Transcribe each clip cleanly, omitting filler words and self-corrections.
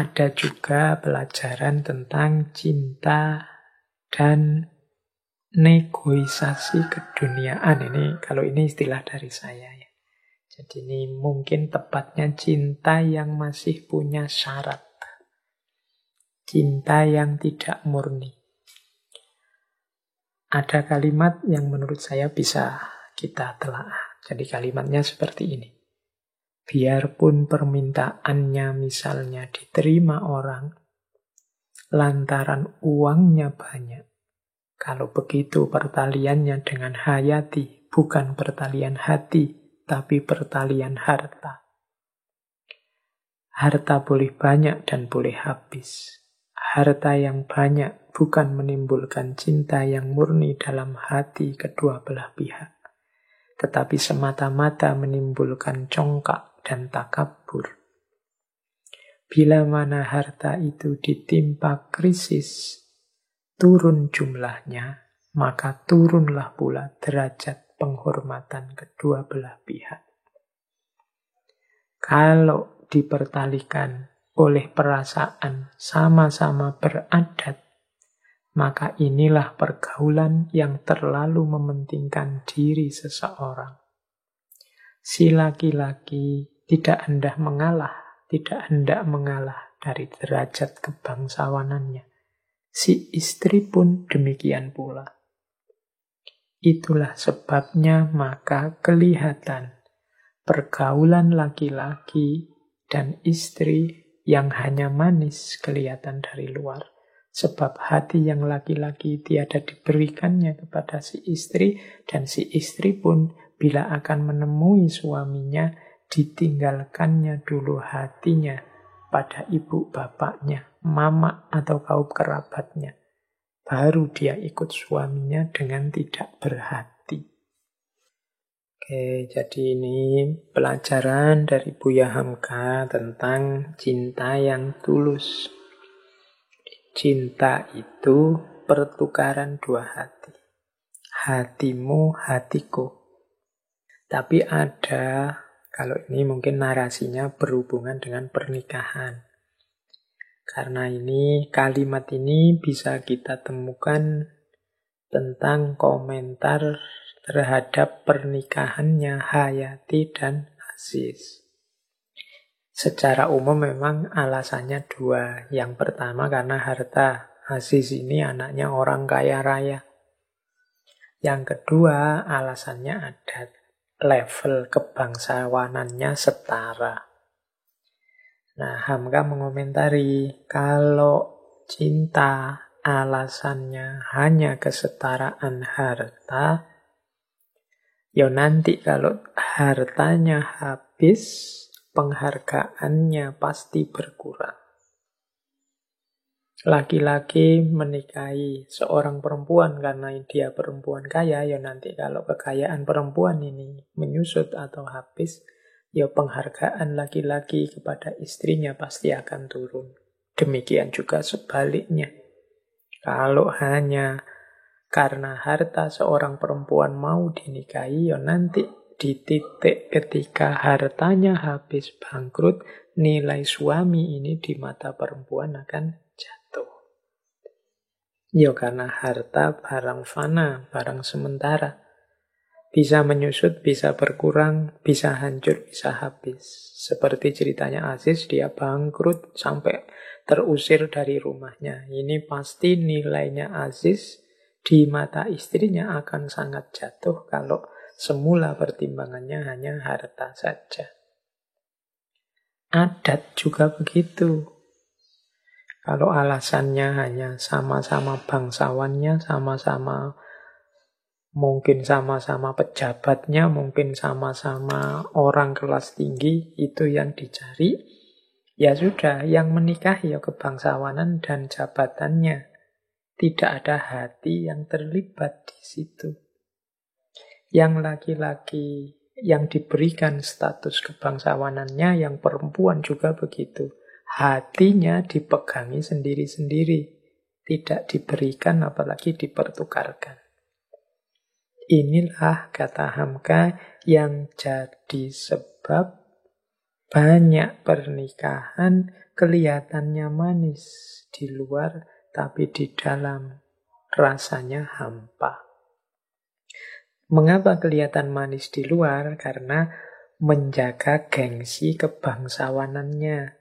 ada juga pelajaran tentang cinta dan negosiasi keduniaan. Kalau ini istilah dari saya ya. Jadi ini mungkin tepatnya cinta yang masih punya syarat. Cinta yang tidak murni. Ada kalimat yang menurut saya bisa kita telaah. Jadi kalimatnya seperti ini. Biarpun permintaannya misalnya diterima orang, lantaran uangnya banyak. Kalau begitu pertaliannya dengan hayati, bukan pertalian hati, tapi pertalian harta. Harta boleh banyak dan boleh habis. Harta yang banyak bukan menimbulkan cinta yang murni dalam hati kedua belah pihak, tetapi semata-mata menimbulkan congkak dan takabur. Bila mana harta itu ditimpa krisis, turun jumlahnya, maka turunlah pula derajat penghormatan kedua belah pihak. Kalau dipertalikan oleh perasaan sama-sama beradat, maka inilah pergaulan yang terlalu mementingkan diri seseorang. Si laki-laki tidak hendak mengalah dari derajat kebangsawanannya. Si istri pun demikian pula. Itulah sebabnya maka kelihatan pergaulan laki-laki dan istri yang hanya manis kelihatan dari luar. Sebab hati yang laki-laki tiada diberikannya kepada si istri, dan si istri pun bila akan menemui suaminya, ditinggalkannya dulu hatinya pada ibu bapaknya, mama atau kaum kerabatnya. Baru dia ikut suaminya dengan tidak berhati. Oke, jadi ini pelajaran dari Buya Hamka tentang cinta yang tulus. Cinta itu pertukaran dua hati. Hatimu, hatiku. Tapi ada, kalau ini mungkin narasinya berhubungan dengan pernikahan. Karena ini, kalimat ini bisa kita temukan tentang komentar terhadap pernikahannya Hayati dan Aziz. Secara umum memang alasannya dua. Yang pertama karena harta. Aziz ini anaknya orang kaya raya. Yang kedua alasannya adat. Level kebangsawanannya setara. Nah, Hamka mengomentari kalau cinta alasannya hanya kesetaraan harta, ya nanti kalau hartanya habis, penghargaannya pasti berkurang. Laki-laki menikahi seorang perempuan karena dia perempuan kaya, ya nanti kalau kekayaan perempuan ini menyusut atau habis, ya penghargaan laki-laki kepada istrinya pasti akan turun. Demikian juga sebaliknya. Kalau hanya karena harta seorang perempuan mau dinikahi, ya nanti di titik ketika hartanya habis bangkrut, nilai suami ini di mata perempuan akan jatuh. Ya karena harta barang fana, barang sementara. Bisa menyusut, bisa berkurang, bisa hancur, bisa habis. Seperti ceritanya Aziz, dia bangkrut sampai terusir dari rumahnya. Ini pasti nilainya Aziz di mata istrinya akan sangat jatuh kalau semula pertimbangannya hanya harta saja. Adat juga begitu. Kalau alasannya hanya sama-sama bangsawannya, mungkin sama-sama pejabatnya, mungkin sama-sama orang kelas tinggi, itu yang dicari, ya sudah, yang menikahi ya kebangsawanan dan jabatannya. Tidak ada hati yang terlibat di situ. Yang laki-laki yang diberikan status kebangsawanannya, yang perempuan juga begitu. Hatinya dipegangi sendiri-sendiri. Tidak diberikan, apalagi dipertukarkan. Inilah, kata Hamka, yang jadi sebab Banyak pernikahan kelihatannya manis di luar, tapi di dalam rasanya hampa. Mengapa kelihatan manis di luar? Karena menjaga gengsi kebangsawanannya,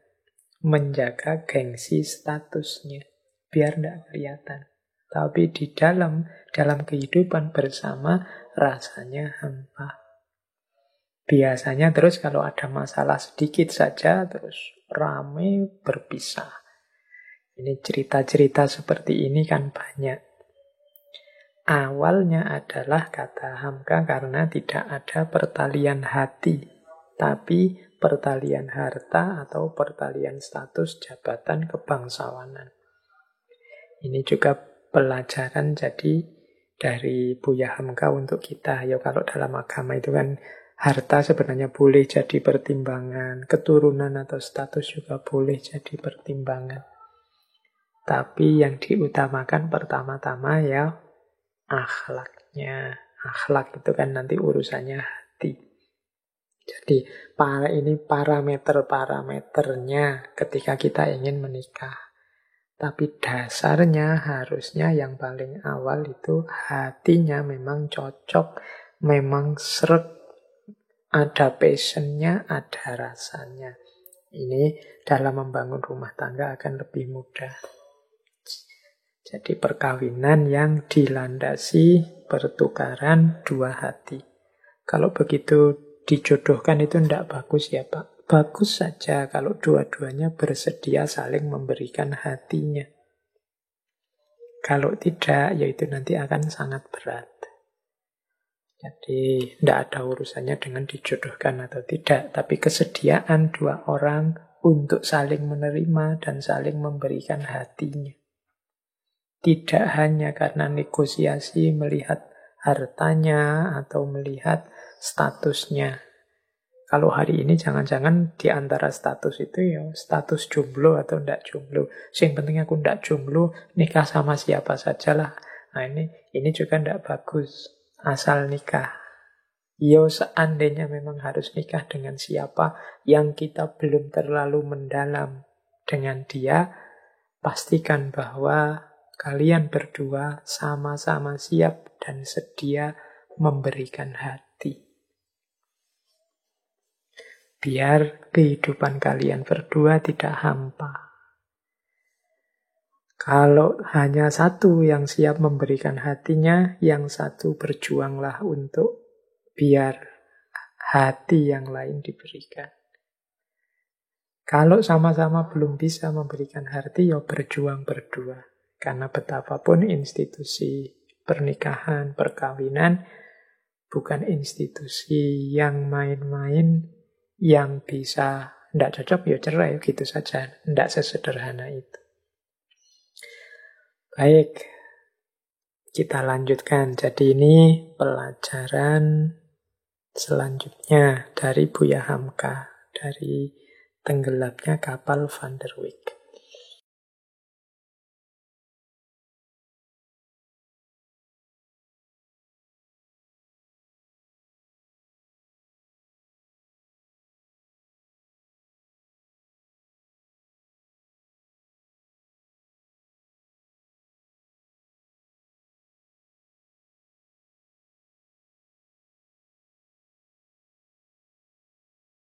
menjaga gengsi statusnya, biar tidak kelihatan. Tapi di dalam kehidupan bersama rasanya hampa. Biasanya terus kalau ada masalah sedikit saja terus rame berpisah. Ini cerita-cerita seperti ini kan banyak. Awalnya adalah kata Hamka karena tidak ada pertalian hati, tapi pertalian harta atau pertalian status jabatan kebangsawanan. Ini juga pelajaran jadi dari Buya Hamka untuk kita. Ya kalau dalam agama itu kan harta sebenarnya boleh jadi pertimbangan, keturunan atau status juga boleh jadi pertimbangan. Tapi yang diutamakan pertama-tama ya akhlaknya. Akhlak itu kan nanti urusannya hati. Jadi ini parameter-parameternya ketika kita ingin menikah. Tapi dasarnya harusnya yang paling awal itu hatinya memang cocok, memang sreg, ada passionnya, ada rasanya. Ini dalam membangun rumah tangga akan lebih mudah. Jadi perkawinan yang dilandasi pertukaran dua hati. Kalau begitu dijodohkan itu tidak bagus ya Pak. Bagus saja kalau dua-duanya bersedia saling memberikan hatinya. Kalau tidak, ya itu nanti akan sangat berat. Jadi tidak ada urusannya dengan dijodohkan atau tidak. Tapi kesediaan dua orang untuk saling menerima dan saling memberikan hatinya. Tidak hanya karena negosiasi melihat hartanya atau melihat statusnya. Kalau hari ini jangan-jangan di antara status itu ya status jomblo atau tidak jomblo. Yang penting aku tidak jomblo, nikah sama siapa sajalah. Nah ini juga tidak bagus. Asal nikah. Ya seandainya memang harus nikah dengan siapa yang kita belum terlalu mendalam dengan dia, pastikan bahwa kalian berdua sama-sama siap dan sedia memberikan hati. Biar kehidupan kalian berdua tidak hampa. Kalau hanya satu yang siap memberikan hatinya, yang satu berjuanglah untuk biar hati yang lain diberikan. Kalau sama-sama belum bisa memberikan hati, ya berjuang berdua. Karena betapapun institusi pernikahan, perkawinan, bukan institusi yang main-main, yang bisa tidak cocok, ya cerai, gitu saja. Tidak sesederhana itu. Baik, kita lanjutkan. Jadi ini pelajaran selanjutnya dari Buya Hamka, dari tenggelamnya kapal Van der Wijk.